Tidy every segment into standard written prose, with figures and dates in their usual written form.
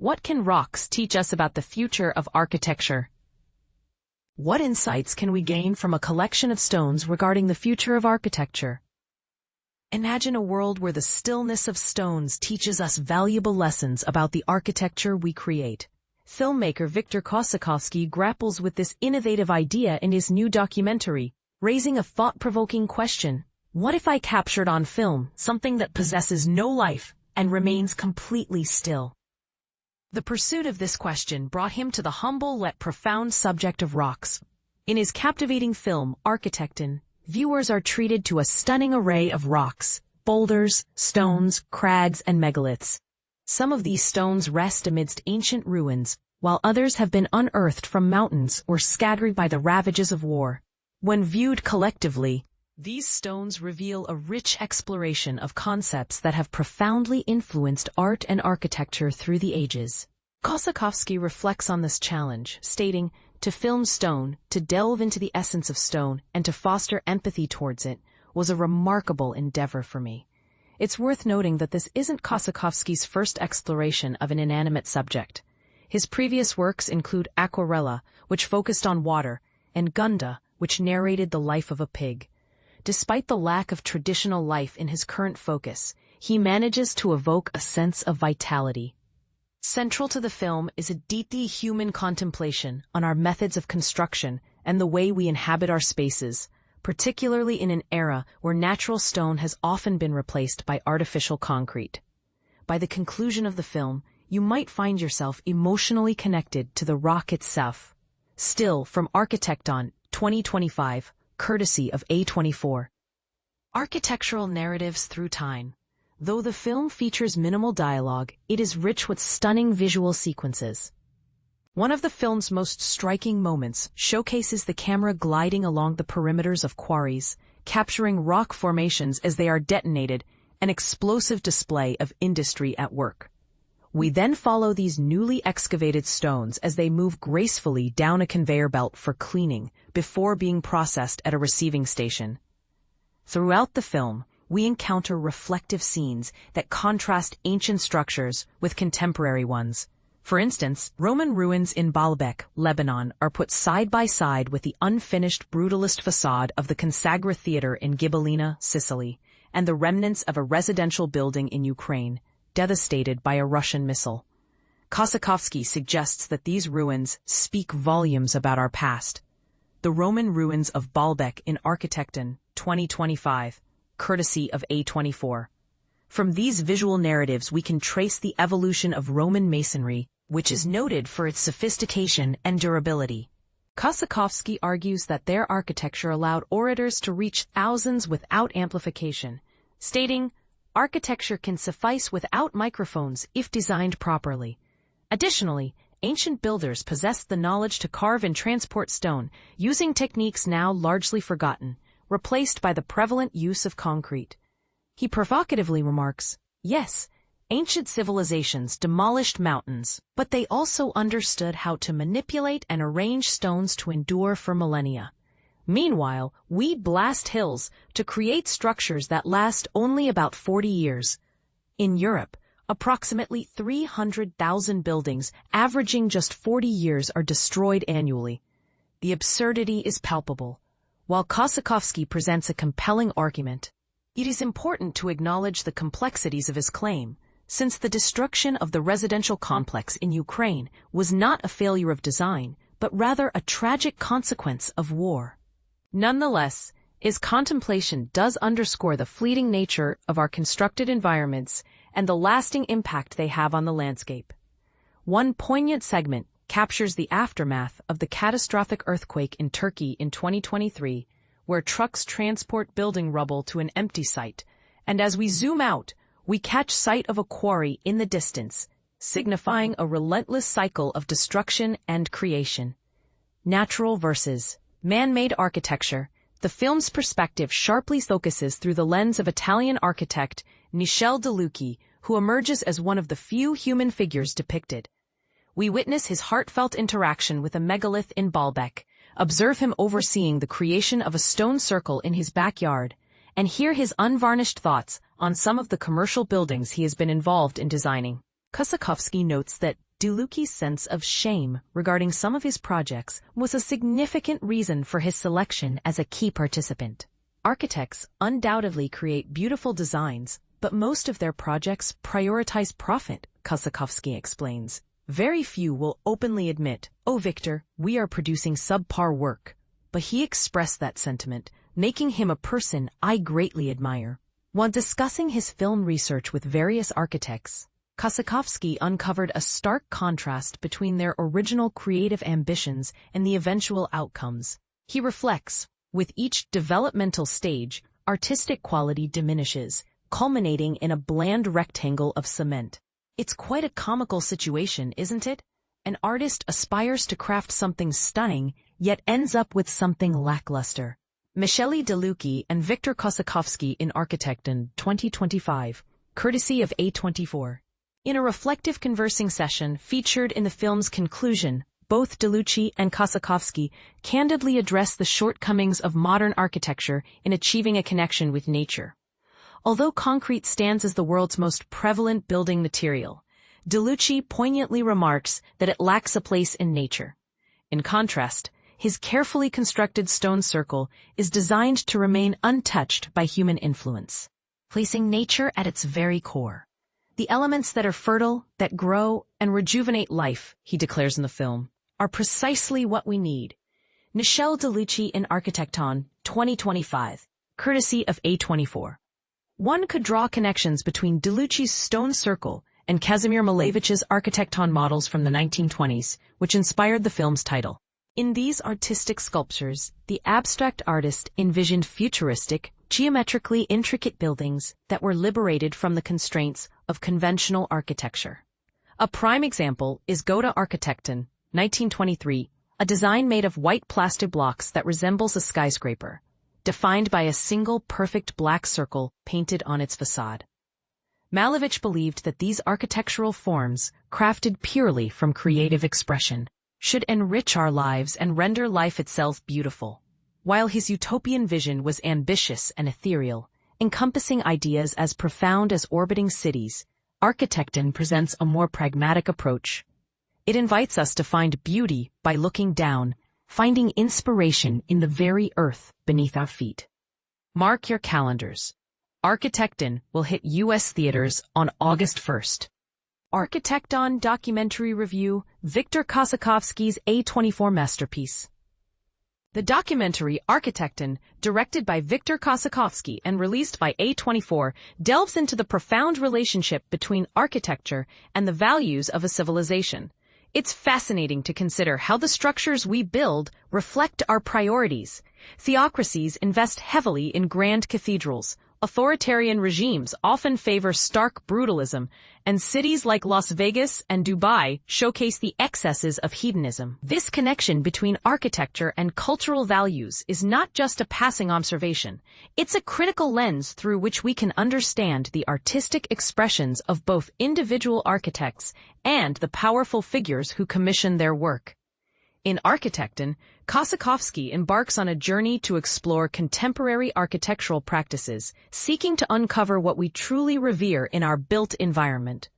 What can rocks teach us about the future of architecture? What insights can we gain from a collection of stones regarding the future of architecture? Imagine a world where the stillness of stones teaches us valuable lessons about the architecture we create. Filmmaker Victor Kossakovsky grapples with this innovative idea in his new documentary, raising a thought-provoking question. What if I captured on film something that possesses no life and remains completely still? The pursuit of this question brought him to the humble yet profound subject of rocks. In his captivating film, Architecton, viewers are treated to a stunning array of rocks, boulders, stones, crags, and megaliths. Some of these stones rest amidst ancient ruins, while others have been unearthed from mountains or scattered by the ravages of war. When viewed collectively, these stones reveal a rich exploration of concepts that have profoundly influenced art and architecture through the ages. Kossakovsky reflects on this challenge, stating, "To film stone, to delve into the essence of stone, and to foster empathy towards it, was a remarkable endeavor for me." It's worth noting that this isn't Kossakovsky's first exploration of an inanimate subject. His previous works include Aquarella, which focused on water, and Gunda, which narrated the life of a pig. Despite the lack of traditional life in his current focus, he manages to evoke a sense of vitality. Central to the film is a deeply human contemplation on our methods of construction and the way we inhabit our spaces, particularly in an era where natural stone has often been replaced by artificial concrete. By the conclusion of the film, you might find yourself emotionally connected to the rock itself. Still from Architecton, 2025, courtesy of A24. Architectural narratives through time. Though the film features minimal dialogue, it is rich with stunning visual sequences. One of the film's most striking moments showcases the camera gliding along the perimeters of quarries, capturing rock formations as they are detonated, an explosive display of industry at work. We then follow these newly excavated stones as they move gracefully down a conveyor belt for cleaning before being processed at a receiving station. Throughout the film, we encounter reflective scenes that contrast ancient structures with contemporary ones. For instance, Roman ruins in Baalbek, Lebanon, are put side by side with the unfinished brutalist facade of the Consagra Theater in Gibellina, Sicily, and the remnants of a residential building in Ukraine, devastated by a Russian missile. Kossakovsky suggests that these ruins speak volumes about our past. The Roman ruins of Baalbek in Architecton, 2025, courtesy of A24. From these visual narratives we can trace the evolution of Roman masonry, which is noted for its sophistication and durability. Kossakovsky argues that their architecture allowed orators to reach thousands without amplification, stating, "Architecture can suffice without microphones if designed properly." Additionally, ancient builders possessed the knowledge to carve and transport stone, using techniques now largely forgotten, replaced by the prevalent use of concrete. He provocatively remarks, "Yes, ancient civilizations demolished mountains, but they also understood how to manipulate and arrange stones to endure for millennia. Meanwhile, we blast hills to create structures that last only about 40 years. In Europe, approximately 300,000 buildings averaging just 40 years are destroyed annually. The absurdity is palpable." While Kossakovsky presents a compelling argument, it is important to acknowledge the complexities of his claim, since the destruction of the residential complex in Ukraine was not a failure of design, but rather a tragic consequence of war. Nonetheless, his contemplation does underscore the fleeting nature of our constructed environments and the lasting impact they have on the landscape. One poignant segment captures the aftermath of the catastrophic earthquake in Turkey in 2023, where trucks transport building rubble to an empty site, and as we zoom out, we catch sight of a quarry in the distance, signifying a relentless cycle of destruction and creation. Natural versus man-made architecture. The film's perspective sharply focuses through the lens of Italian architect Michele de Lucchi, who emerges as one of the few human figures depicted. We witness his heartfelt interaction with a megalith in Baalbek, observe him overseeing the creation of a stone circle in his backyard, and hear his unvarnished thoughts on some of the commercial buildings he has been involved in designing. Kossakovsky notes that, de Lucchi's sense of shame regarding some of his projects was a significant reason for his selection as a key participant. Architects undoubtedly create beautiful designs, but most of their projects prioritize profit, Kossakovsky explains. Very few will openly admit, "Oh, Victor, we are producing subpar work." But he expressed that sentiment, making him a person I greatly admire. While discussing his film research with various architects, Kossakovsky uncovered a stark contrast between their original creative ambitions and the eventual outcomes. He reflects, with each developmental stage, artistic quality diminishes, culminating in a bland rectangle of cement. It's quite a comical situation, isn't it? An artist aspires to craft something stunning, yet ends up with something lackluster. Michele de Lucchi and Victor Kossakovsky in Architecton, 2025, courtesy of A24. In a reflective conversing session featured in the film's conclusion, both de Lucchi and Kossakovsky candidly address the shortcomings of modern architecture in achieving a connection with nature. Although concrete stands as the world's most prevalent building material, de Lucchi poignantly remarks that it lacks a place in nature. In contrast, his carefully constructed stone circle is designed to remain untouched by human influence, placing nature at its very core. The elements that are fertile, that grow, and rejuvenate life, he declares in the film, are precisely what we need. Michele de Lucchi in Architecton, 2025, courtesy of A24. One could draw connections between de Lucchi's stone circle and Kazimir Malevich's Architecton models from the 1920s, which inspired the film's title. In these artistic sculptures, the abstract artist envisioned futuristic, geometrically intricate buildings that were liberated from the constraints of conventional architecture. A prime example is Goda Architecton, 1923, a design made of white plastic blocks that resembles a skyscraper, defined by a single perfect black circle painted on its facade. Malevich believed that these architectural forms, crafted purely from creative expression, should enrich our lives and render life itself beautiful. While his utopian vision was ambitious and ethereal, encompassing ideas as profound as orbiting cities, Architecton presents a more pragmatic approach. It invites us to find beauty by looking down, finding inspiration in the very earth beneath our feet. Mark your calendars. Architecton will hit U.S. theaters on August 1st. Architecton documentary review, Victor Kossakovsky's A24 masterpiece. The documentary Architecton, directed by Victor Kossakovsky and released by A24, delves into the profound relationship between architecture and the values of a civilization. It's fascinating to consider how the structures we build reflect our priorities. Theocracies invest heavily in grand cathedrals. Authoritarian regimes often favor stark brutalism, and cities like Las Vegas and Dubai showcase the excesses of hedonism. This connection between architecture and cultural values is not just a passing observation. It's a critical lens through which we can understand the artistic expressions of both individual architects and the powerful figures who commission their work. In Architecton, Kossakovsky embarks on a journey to explore contemporary architectural practices, seeking to uncover what we truly revere in our built environment.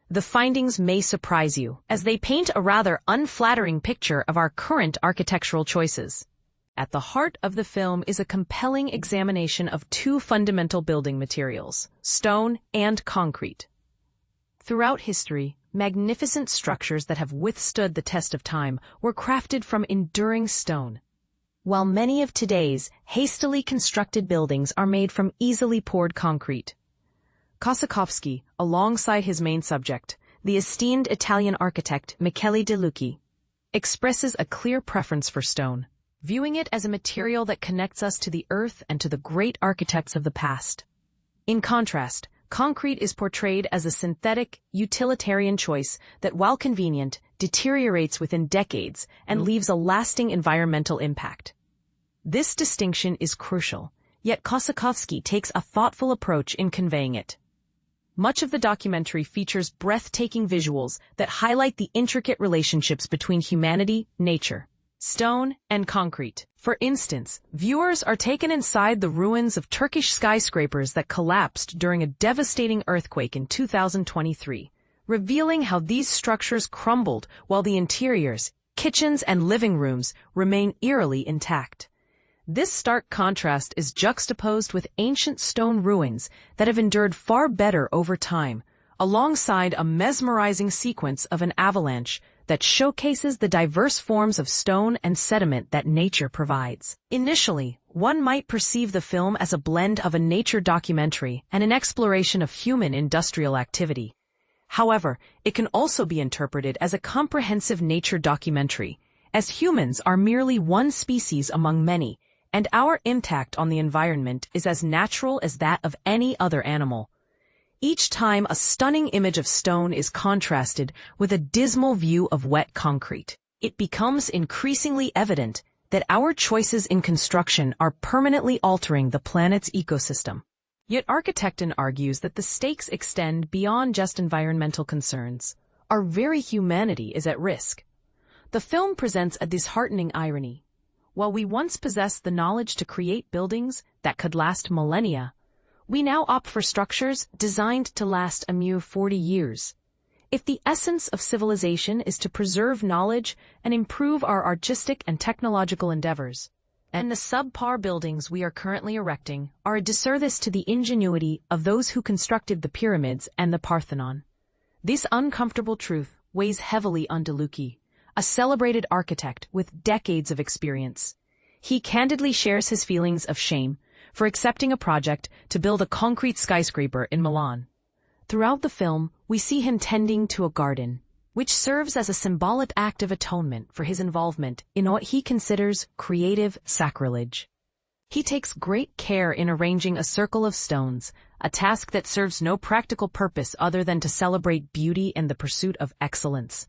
The findings may surprise you, as they paint a rather unflattering picture of our current architectural choices. At the heart of the film is a compelling examination of two fundamental building materials, stone and concrete. Throughout history, magnificent structures that have withstood the test of time were crafted from enduring stone, while many of today's hastily constructed buildings are made from easily poured concrete. Kossakovsky, alongside his main subject, the esteemed Italian architect Michele de Lucchi, expresses a clear preference for stone, viewing it as a material that connects us to the earth and to the great architects of the past. In contrast, concrete is portrayed as a synthetic, utilitarian choice that, while convenient, deteriorates within decades and leaves a lasting environmental impact. This distinction is crucial, yet Kossakovsky takes a thoughtful approach in conveying it. Much of the documentary features breathtaking visuals that highlight the intricate relationships between humanity, nature, stone, and concrete. For instance, viewers are taken inside the ruins of Turkish skyscrapers that collapsed during a devastating earthquake in 2023, revealing how these structures crumbled while the interiors, kitchens and living rooms remain eerily intact. This stark contrast is juxtaposed with ancient stone ruins that have endured far better over time, alongside a mesmerizing sequence of an avalanche that showcases the diverse forms of stone and sediment that nature provides. Initially, one might perceive the film as a blend of a nature documentary and an exploration of human industrial activity. However, it can also be interpreted as a comprehensive nature documentary, as humans are merely one species among many, and our impact on the environment is as natural as that of any other animal. Each time a stunning image of stone is contrasted with a dismal view of wet concrete, it becomes increasingly evident that our choices in construction are permanently altering the planet's ecosystem. Yet Architecton argues that the stakes extend beyond just environmental concerns. Our very humanity is at risk. The film presents a disheartening irony. While we once possessed the knowledge to create buildings that could last millennia, we now opt for structures designed to last a mere 40 years. If the essence of civilization is to preserve knowledge and improve our artistic and technological endeavors, and the subpar buildings we are currently erecting are a disservice to the ingenuity of those who constructed the pyramids and the Parthenon. This uncomfortable truth weighs heavily on de Lucchi, a celebrated architect with decades of experience. He candidly shares his feelings of shame for accepting a project to build a concrete skyscraper in Milan. Throughout the film, we see him tending to a garden, which serves as a symbolic act of atonement for his involvement in what he considers creative sacrilege. He takes great care in arranging a circle of stones, a task that serves no practical purpose other than to celebrate beauty and the pursuit of excellence.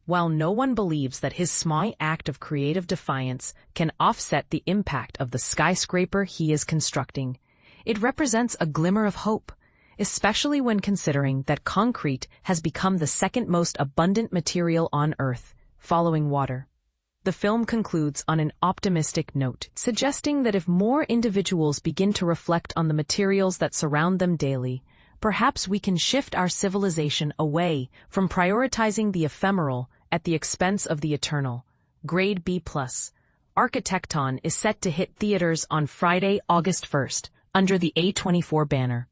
While no one believes that his small act of creative defiance can offset the impact of the skyscraper he is constructing, it represents a glimmer of hope, especially when considering that concrete has become the second most abundant material on Earth, following water. The film concludes on an optimistic note, suggesting that if more individuals begin to reflect on the materials that surround them daily, perhaps we can shift our civilization away from prioritizing the ephemeral at the expense of the eternal. Grade B+. Architecton is set to hit theaters on Friday, August 1st, under the A24 banner.